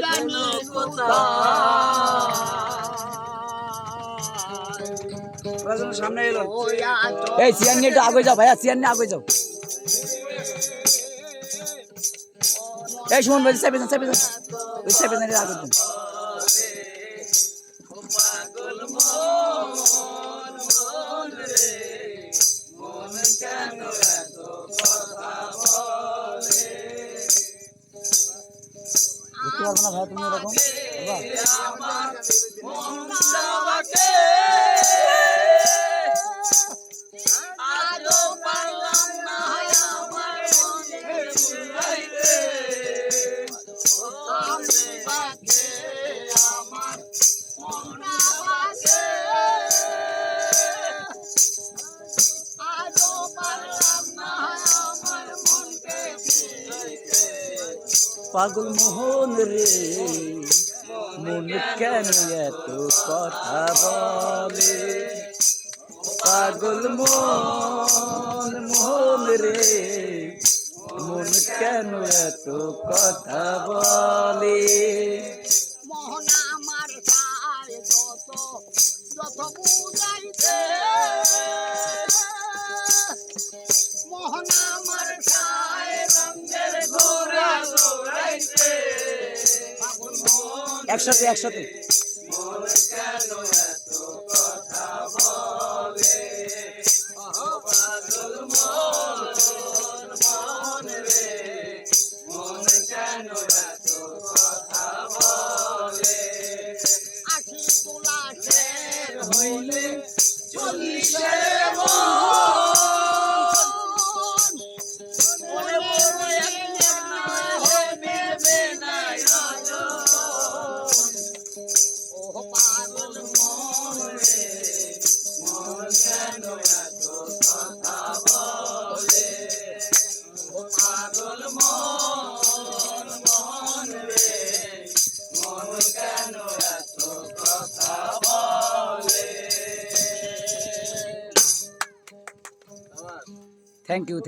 গেল কোথায় সামনে এলো এই সিয়ান নিয়ে একটু আগে যাও ভাইয়া সিয়ান নিয়ে আগে যাও এই সুমন ভাই সাইবেন ওই সাইবেন এর আগে দিন পাগল মন মন রে মন কেন এত কথা বলে দেখতে পারবো না ভাই তুমি এরকম আমার মনটা বাকে আজও পারলাম না আমার মনে বুঝাইতে আমি বাকে আমার মনটা বাকে আজও পারলাম না আমার মনকে বুঝাইতে পাগল মোহন রে মন কেন এত কথা বলে পাগল মন মোহন রে মন কেন এত কথা বলে মোহন আমার গায়ে যত বুঝাইতে মোহন আমার গায়ে রঙের ঘোড়া দৌড়াইতে একসাথে মন কেন এত কথা বলে পাগল মন রে মন কেন এত কথা বলে আশি তুলাশের হইলে 40-এর মন মনে মনে নেবে না পাগল মন রে মন কেন এত কথা বলে পাগল মন রে মন কেন এত কথা বলে থ্যাংক ইউ